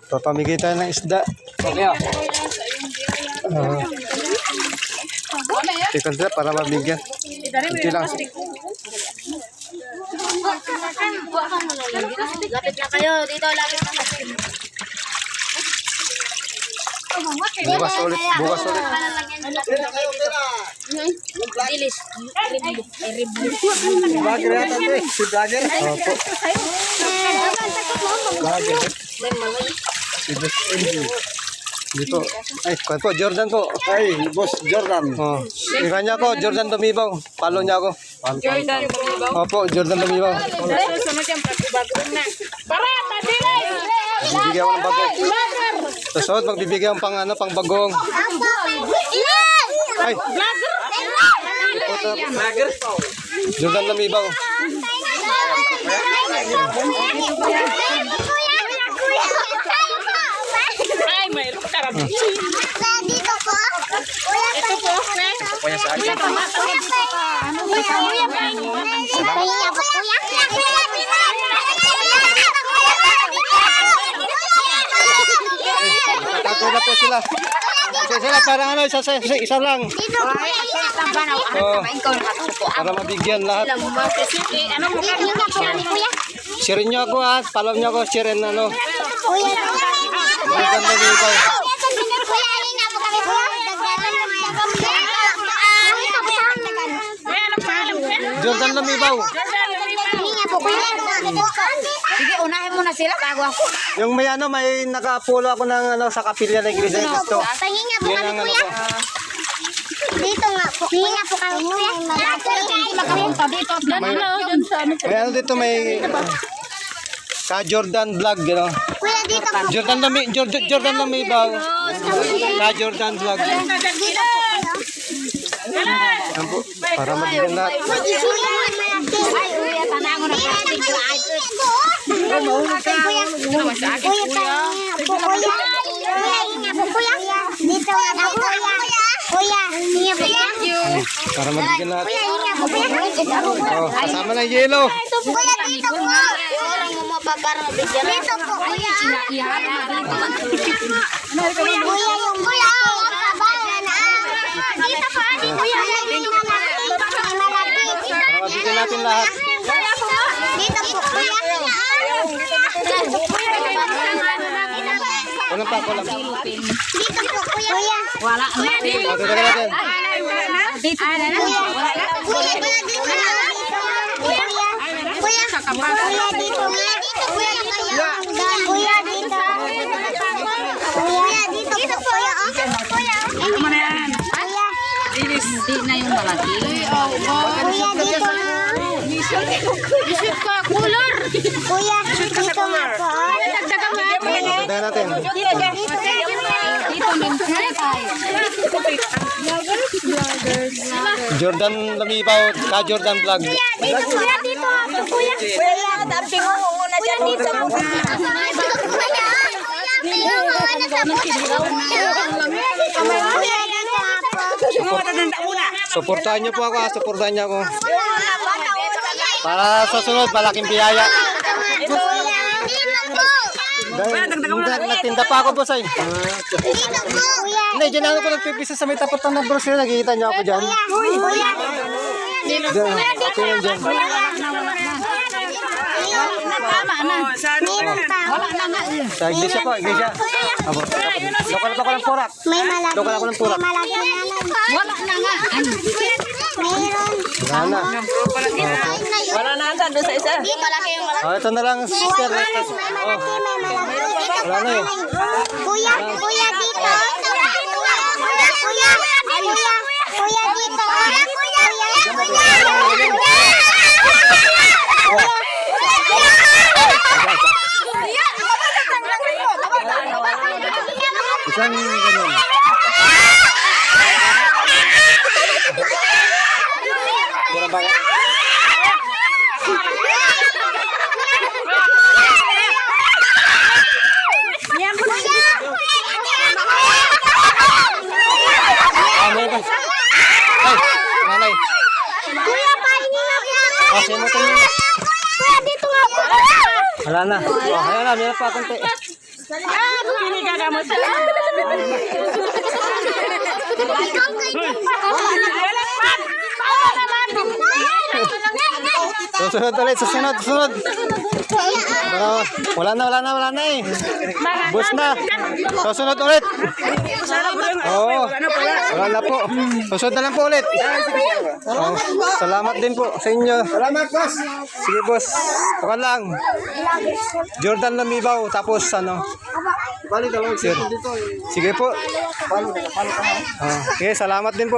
Papamigay tayo ng isda. Tika sila para mabigyan. Kunti lang. Lapit na kayo. Dito, lapit na kayo. Bukas ulit. Bukas ulit. Dilis. Vlogger yata ito eh. Si vlogger. Opo. Vlogger. Si Boss Angel. Dito. Ay, kaya po, Jordan po. Ay, Boss Jordan. Oh. Ika niya ako, Jordan Dumibaw. Follow niya ako. Jordan, bumibaw. Opo, Jordan Dumibaw. Sunod yung bagong na. Para, padilay! Bibigyan ako ng bagong. Susunod, magbibigyan ako pang ano, pang bagong. Ay! Vlogger. Jordan Dumibaw. Ay, mayroon ka rin. Dito po. Ito po, ne? Kuya sa akin. Nakakula po sila. Sila parang ano, isa lang. Oh, para mabigyan lahat. Ano mo ka? Share niyo ako ha. Follow niyo ako. Share and ano. Jordan Dumibaw. Jordan Dumibaw. Sige, unahin mo na sila bago ako. Yung may ano, may nakapulo ako ng ano sa kapilya ng Iglesia ni Cristo. Pahinga po Yan kami, ang ano kuya. ko. Dito nga po. Hinga po kami, kuya. Makapunta dito. May ano dito may ka Jordan vlog, you know. Kuya, dito po. Jordan Dumibaw. Ka Jordan vlog. Yan po, para mabigyan lahat. Ay, kuya, tanang ko na plastic. Kuya, hinga po, kuya. Dito nga daw, kuya. Kuya, hinga po, kuya. Para mabigyan lahat. Kuya, hinga po, kuya. Oh, kasama na yung yellow. Kuya, dito po. Orang mo mapapara bigyan. Dito po, kuya. Kuya, yung kuya. Dito po, kuya. Para mabigyan natin lahat. Dito po, kuya. Kulang pa, kulang. Dito po, kuya. Wala na. Oh, teka natin. Dito po, kuya. Kuya, dito na. Kuya, kuya. Kuya, dito. Kuya, dito. Kuya, dito. Kuya, dito po, kuya. Kuya. Ano na yan? Kuya. Hindi na yung malaki. Kuya, dito. Isip ko, color. Kuya, dito nga po. Dagdagan mo. Teka natin. Dito, minsan tayo. Jordan Dumibaw, ka Jordan vlog. Kuya, dito. Kuya. Kuya, damping mo muna siya dito. Suportahan niyo po ako, suportahan niyo ako. Para sa sunod, malaking biyaya. Dahil nagtinda pa ako, boss ay. Hindi, dyan ako nagpipisa sa may tapat ng bros nila. Nakikita niyo ako dyan. Dyan, ako yun dyan. Sa iglesia po, iglesia. Abo, lokal pa ko ng purak. May malaki. Lokal ako ng purak. Malaki na lang. Wala na nga. Mayroon. Wala na. Wala na ata doon sa isa. Di malaki yung malaki. Oh, ito na lang, sister. May malaki, may malaki. Wala na eh. Kuya, kuya dito. Kuya, kuya. Kuya, kuya dito. Isang ganyan. Mura ba? Ay, nanay. Kuya, pahingi na kuya. Kasi mo ito Wala na. Oh, ayan na, meron pa konti. Pili ka gamot. Susunod ulit, susunod. Wala na eh. Bus na. Susunod ulit. Oo. Wala na po. Susunod na lang po ulit. Oh, salamat din po sa inyo. Salamat, boss. Sige, boss. Tukan lang. Jordan Lumibaw. Tapos ano? Balik ka lang. Sige po. Paano ka? Okay, salamat din po.